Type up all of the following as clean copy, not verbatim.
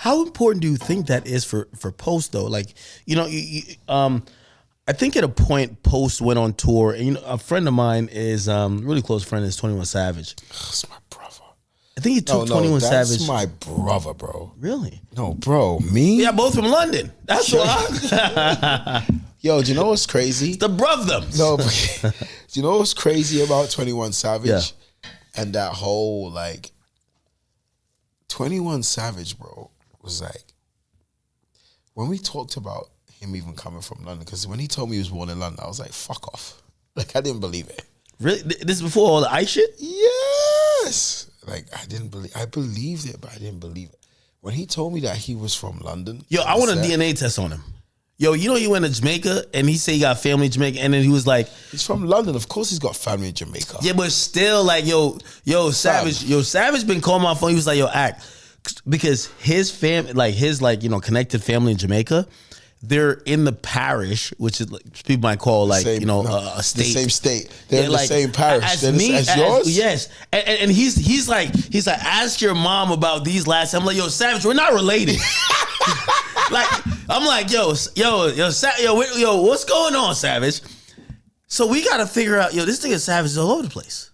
How important do you think that is for Post though? Like, I think at a point Post went on tour, and a friend of mine is really close friend is 21 Savage. That's my brother. I think he took 21 Savage. That's my brother, bro. Really? No, bro, me? Yeah, both from London. That's why. Yo, do you know what's crazy? It's the brothers. No, but, do you know what's crazy about 21 Savage? Yeah. And that whole, 21 Savage, bro, was like, when we talked about him even coming from London, because when he told me he was born in London, I was like, fuck off. Like, I didn't believe it. Really? This is before all the ice shit? Yes. Like, I believed it, but I didn't believe it. When he told me that he was from London. Yo, I want a DNA test on him. Yo, he went to Jamaica and he said he got family in Jamaica, and then he was like, he's from London. Of course he's got family in Jamaica. Yeah, but still, like, Savage been calling my phone. He was like, yo, act. Because his connected family in Jamaica, they're in the parish, which is people might call a state. The same state. They're in the same parish. As yours? Yes. And he's like, ask your mom about these last. I'm like, yo, Savage, we're not related. I'm like, yo, what's going on, Savage? So we gotta figure out, this nigga Savage is all over the place.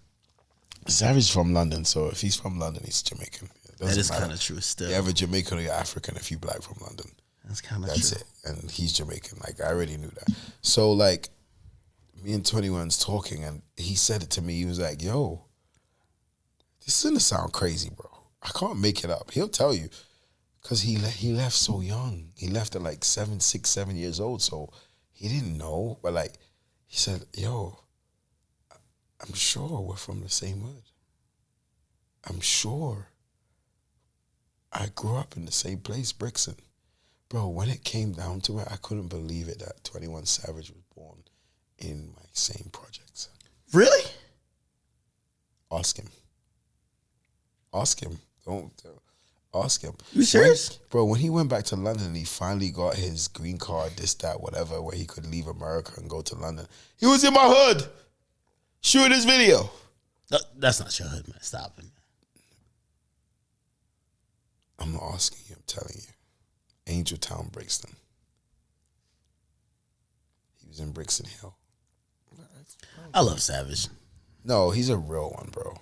Savage from London, so if he's from London, he's Jamaican. That is kind of true still. You're either Jamaican or you're African if you black from London. That's kind of true. That's it. And he's Jamaican. Like, I already knew that. So, like, me and 21's talking, and he said it to me. He was like, yo, this is going to sound crazy, bro. I can't make it up. He'll tell you. Because he left so young. He left at like 7 years old. So, he didn't know. But, like, he said, yo, I'm sure we're from the same hood. I'm sure. I grew up in the same place, Brixton. Bro, when it came down to it, I couldn't believe it that 21 Savage was born in my same projects. Really? Ask him. Don't ask him. You serious? Bro, when he went back to London, he finally got his green card, this, that, whatever, where he could leave America and go to London. He was in my hood shooting this video. No, that's not your hood, man. Stop it, man. I'm not asking you, I'm telling you. Angeltown, Brixton. He was in Brixton Hill. I love Savage. No, he's a real one, bro.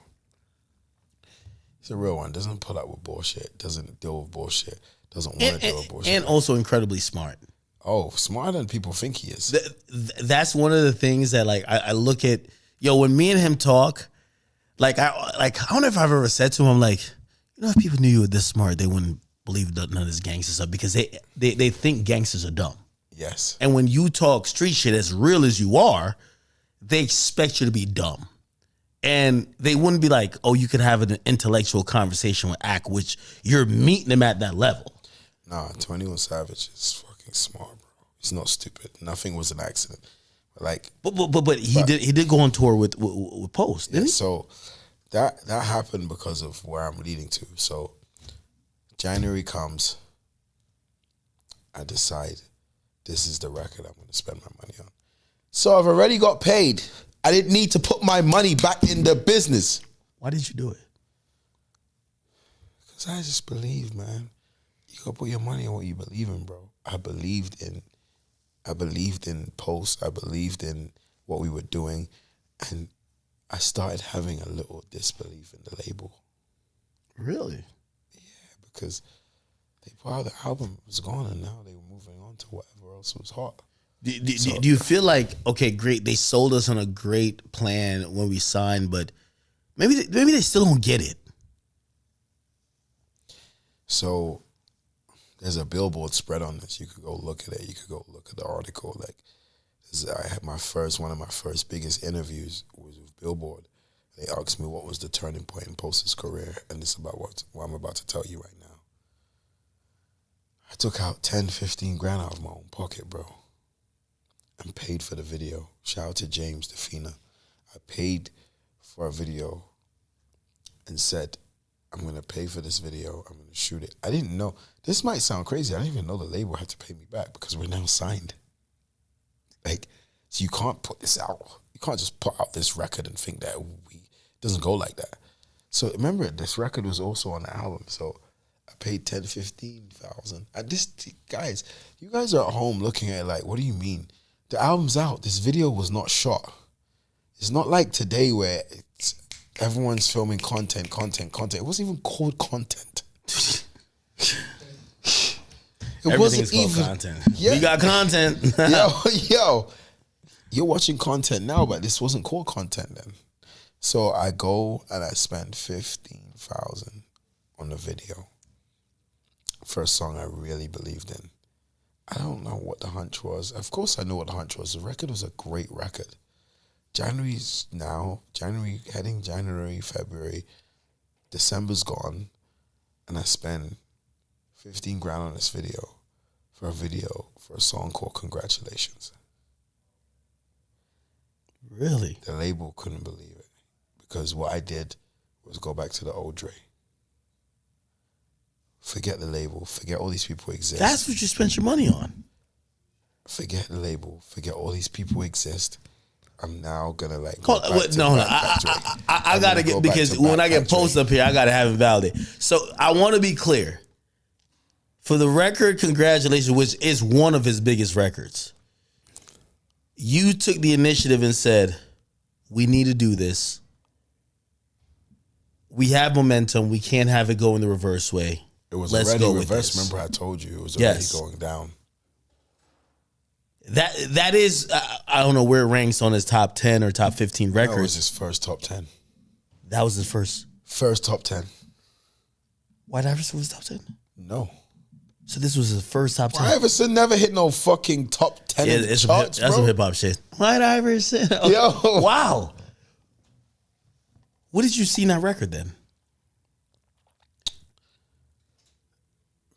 He's a real one. Doesn't put up with bullshit. Doesn't deal with bullshit. Doesn't want to deal with bullshit. And also incredibly smart. Oh, smarter than people think he is. That's one of the things that, like, I look at. Yo, when me and him talk, I don't know if I've ever said to him, like, if people knew you were this smart, they wouldn't believe none of this gangster stuff, because they think gangsters are dumb. Yes. And when you talk street shit as real as you are, they expect you to be dumb. And they wouldn't be like, oh, you could have an intellectual conversation with Ack, which you're meeting them at that level. Nah, 21 Savage is fucking smart, bro. He's not stupid. Nothing was an accident. But he did go on tour with Post, didn't he? So that happened because of where I'm leading to. So January comes, I decide this is the record I'm going to spend my money on. So I've already got paid. I didn't need to put my money back in the business. Why did you do it? Because I just believe, man. You got to put your money on what you believe in, bro. I believed in Post. I believed in what we were doing. And I started having a little disbelief in the label. Really? Yeah, because they put out the album, it was gone, and now they were moving on to whatever else was hot. Do you feel like, okay, great, they sold us on a great plan when we signed, but maybe they still don't get it? So there's a billboard spread on this. You could go look at it. You could go look at the article. I had one of my first biggest interviews was with Billboard. They asked me what was the turning point in Post's career, and this is about what I'm about to tell you right now. I took out 10, 15 grand out of my own pocket, bro, and paid for the video. Shout out to James Defina. I paid for a video and said, I'm going to pay for this video. I'm going to shoot it. I didn't know. This might sound crazy. I didn't even know the label had to pay me back because we're now signed. So you can't put this out. You can't just put out this record and think that it doesn't go like that. So remember, this record was also on the album. So I paid 10, 15,000. And this, guys, you guys are at home looking at it like, what do you mean? The album's out. This video was not shot. It's not like today where everyone's filming content. It wasn't even called content. It wasn't even content. Yeah. We got content. yo, you're watching content now, but this wasn't called content then. So I go and I spend 15,000 on the video. First song I really believed in. I don't know what the hunch was. Of course I know what the hunch was. The record was a great record. January, February, December's gone, and I spend 15 grand on this video for a song called Congratulations. Really? The label couldn't believe it because what I did was go back to the old Dre. Forget the label. Forget all these people exist. That's what you spent your money on. Forget the label. Forget all these people exist. I'm now gonna like. I gotta get, because when I get Post up here, I gotta have it valid. So I want to be clear. For the record, Congratulations, which is one of his biggest records, you took the initiative and said, "We need to do this. We have momentum. We can't have it go in the reverse way. It was Let's already go reverse. with this." Remember, I told you it was already going down. That is, I don't know where it ranks on his top 10 or top 15 records. No, it was his first top 10. That was his first top 10. White Iverson was top 10? No. So this was his first top 10. White Iverson never hit no fucking top 10 in the charts, that's bro. some hip hop shit. White Iverson. Yo. Wow. What did you see in that record then?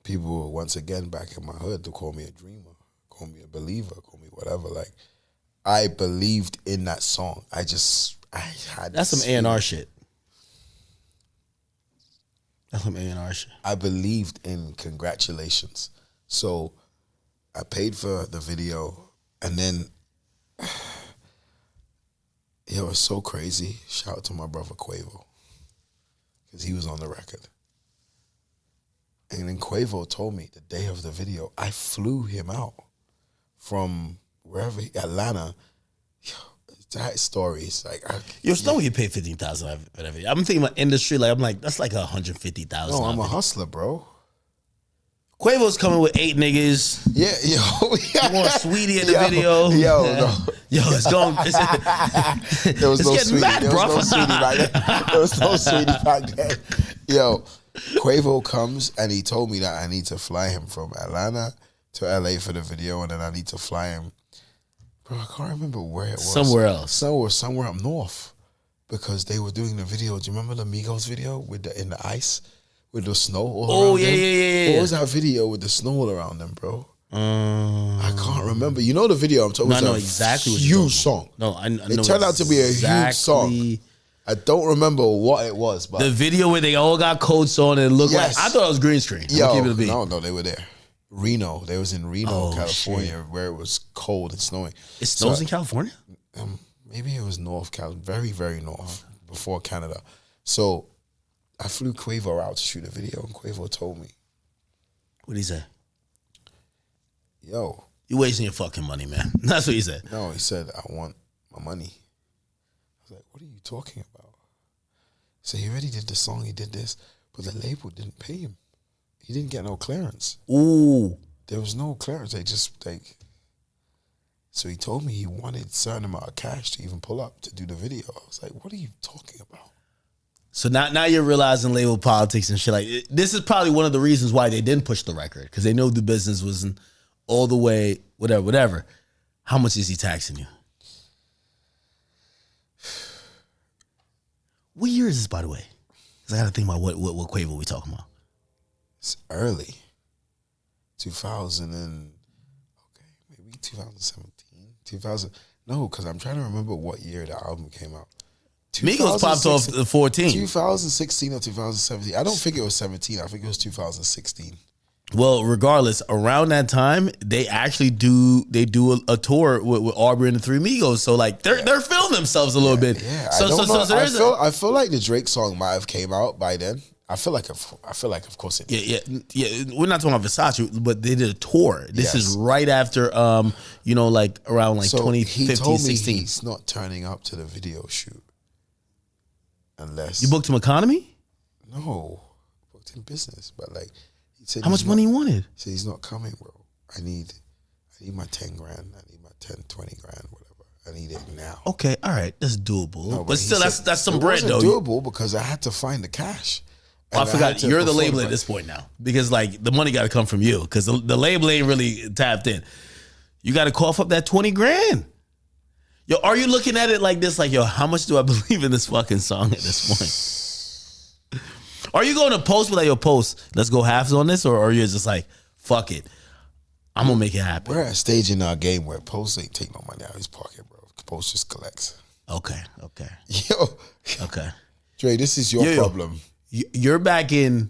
People, once again, back in my hood, to call me a dreamer, call me a believer, call me whatever. Like, I believed in that song. I had. That's some A&R shit. That's some A&R shit. I believed in Congratulations. So I paid for the video, and then it was so crazy. Shout out to my brother Quavo, because he was on the record. And then Quavo told me the day of the video, I flew him out from wherever, Atlanta. Yo, that story is like, Yo, Snow, you paid $15,000 for that video. I'm thinking about industry, like I'm like, that's like $150,000. No, I'm a hustler, bro. Quavo's coming with 8 niggas. Yeah, yo. You want Sweetie in the video? Yo, no. Yo, it's going. There was no Sweetie. Mad, There was no Sweetie back then. There was no Sweetie back then. Yo, Quavo comes and he told me that I need to fly him from Atlanta to LA for the video, and then I need to fly him. Bro, I can't remember where it was. Somewhere else. Somewhere up north, because they were doing the video. Do you remember the Migos video with in the ice with the snow all around them? Yeah. What was that video with the snow all around them, bro? I can't remember. You know the video I'm talking about? I know exactly what huge song. No, I know. It turned out to be a huge song. I don't remember what it was, but the video where they all got coats on and it looked like, I thought it was green screen. No, they were there. Reno. They was in Reno, California, where it was cold and snowing. It snows in California? Maybe it was North California, very, very north, before Canada. So I flew Quavo out to shoot a video, and Quavo told me. What'd he say? Yo. You wasting your fucking money, man. That's what he said. No, he said, I want my money. I was like, what are you talking about? So he already did the song, he did this, but the label didn't pay him. He didn't get no clearance. Ooh. There was no clearance. They just, like... So he told me he wanted a certain amount of cash to even pull up to do the video. I was like, what are you talking about? So now you're realizing label politics and shit. Like, this is probably one of the reasons why they didn't push the record, because they know the business wasn't all the way, whatever. How much is he taxing you? What year is this, by the way? Because I got to think about what Quavo we talking about. It's early. 2017. 2000. No, because I'm trying to remember what year the album came out. Migos popped off the 14. 2016 or 2017. I don't think it was 17. I think it was 2016. Well, regardless, around that time, they actually do a tour with Aubrey and the Three Migos. So like they're feeling themselves a little bit. Yeah, So I feel like the Drake song might have came out by then. I feel like of course it did. Yeah. We're not talking about Versace, but they did a tour. This is right after, like around like So 2015, he told me 16. he's not turning up to the video shoot unless You booked him economy? No, booked in business, but like he said, How much money you wanted? He said he's not coming, bro. I need my 10 grand. I need my 10, 20 grand, whatever. I need it now. Okay, all right, that's doable. No, but still, said that's some it bread wasn't though. doable because I had to find the cash. I And forgot had to you're the perform label at this point now because like the money got to come from you because the label ain't really tapped in. You got to cough up that 20 grand. Yo, are you looking at it like this? Like, yo, how much do I believe in this fucking song at this point? Are you going to Post with like, yo, Post, let's go halves on this? Or are you just like, fuck it, I'm going to make it happen? We're at a stage in our game where Post ain't take no money out of his pocket, bro. Post just collects. Okay. Yo. Okay. Dre, this is your problem. You're back in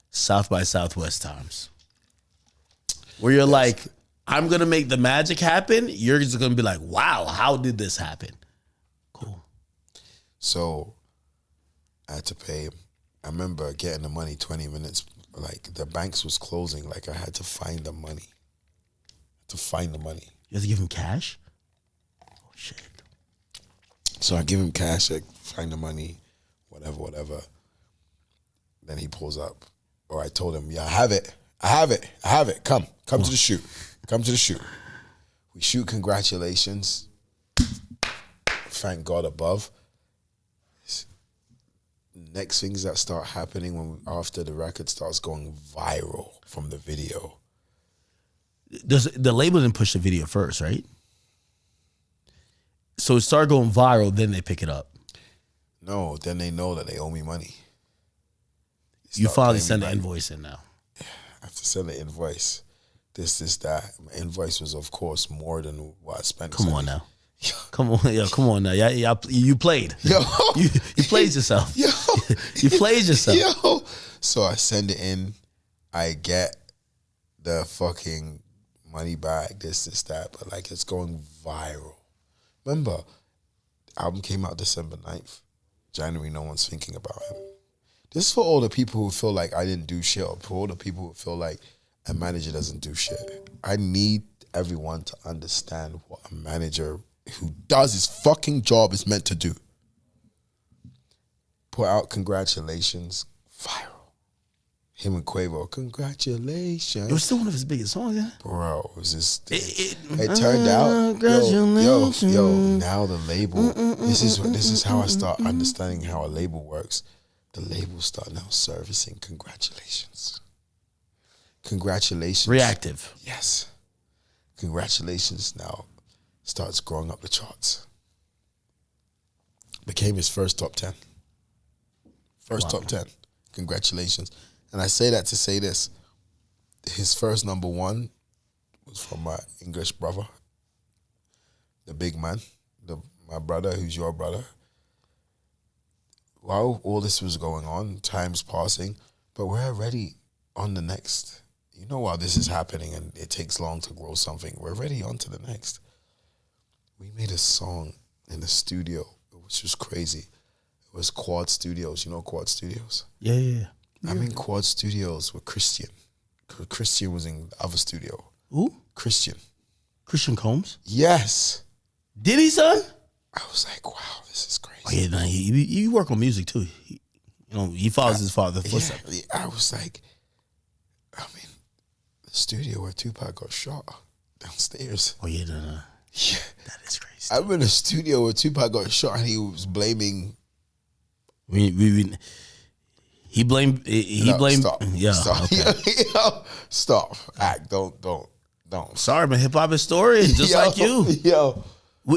South by Southwest times where you're like, I'm going to make the magic happen. You're just going to be like, wow, how did this happen? Cool. So I had to pay him. I remember getting the money 20 minutes, like the banks was closing. Like I had to find the money. You have to give him cash? Oh, shit. So I give him cash, I find the money, whatever. Then he pulls up. Or I told him, yeah, I have it. Come to the shoot. We shoot Congratulations. Thank God above. Next things that start happening after the record starts going viral from the video. The label didn't push the video first, right? So it started going viral, then they pick it up. No, then they know that they owe me money. You finally send the invoice in now. I have to send the invoice. This, that. My invoice was, of course, more than what I spent. Come on now. Come on now. Yeah, you played. Yo. You played yourself. Yo. You played yourself. Yo. So I send it in. I get the fucking money back, this, that. But like it's going viral. Remember, album came out December 9th. January, no one's thinking about him. This is for all the people who feel like I didn't do shit, or for all the people who feel like a manager doesn't do shit. I need everyone to understand what a manager who does his fucking job is meant to do. Put out Congratulations, viral. Him and Quavo, Congratulations. It was still one of his biggest songs, yeah? Bro, it was just, it turned out, yo, now the label, this is how I start understanding how a label works. The label start now servicing Congratulations. Congratulations. Reactive. Yes. Congratulations now starts growing up the charts. Became his first top 10. Top 10. Congratulations. And I say that to say this. His first number one was from my English brother, the big man, my brother who's your brother. While all this was going on, time's passing, but we're already on the next. You know, while this is happening and it takes long to grow something, we're already on to the next. We made a song in the studio, which was crazy. It was Quad Studios. You know Quad Studios? Yeah. I'm in Quad Studios with Christian. Christian was in the other studio. Who? Christian Combs? Yes. Did he, son? I was like, wow, this is crazy. Oh, yeah, nah, he work on music too. He follows his father's footsteps. Yeah, I was like, the studio where Tupac got shot downstairs. Oh yeah, no. Yeah, that is crazy. I'm in a studio where Tupac got shot and he was blaming. He blamed. Stop. Yeah. Stop. Okay. Stop. Act. Don't. Sorry, man. Hip hop historian, just like you. Yo.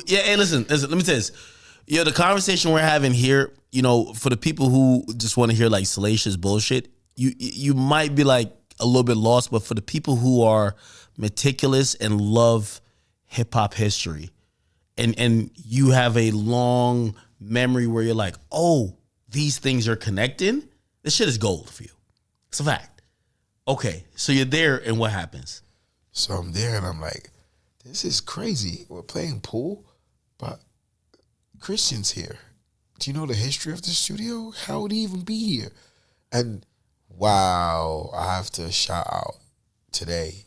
Yeah. Hey, listen. Let me tell you this. The conversation we're having here. For the people who just want to hear like salacious bullshit, you might be like a little bit lost, but for the people who are meticulous and love hip hop history, and you have a long memory where you're like, oh, these things are connecting. This shit is gold for you. It's a fact. Okay, so you're there, and what happens? So I'm there, and I'm like, this is crazy. We're playing pool, but Christian's here. do you know the history of the studio? How would he even be here? And wow, I have to shout out today.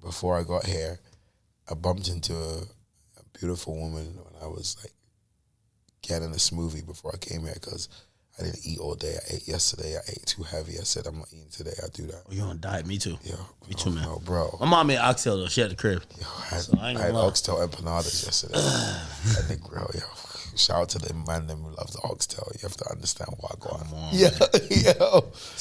Before I got here, I bumped into a beautiful woman when I was like getting a smoothie before I came here because I didn't eat all day. I ate yesterday. I ate too heavy. I said, I'm not eating today. I do that. Oh, you on a diet? Me too. Yeah. Me too, man. No, bro. My mom made oxtail though. She had the crib. Yo, I ain't had gonna lie. oxtail empanadas yesterday. I think, bro, yo. Shout out to the man who loves the oxtail. You have to understand what I got. Come on, Yeah, yo.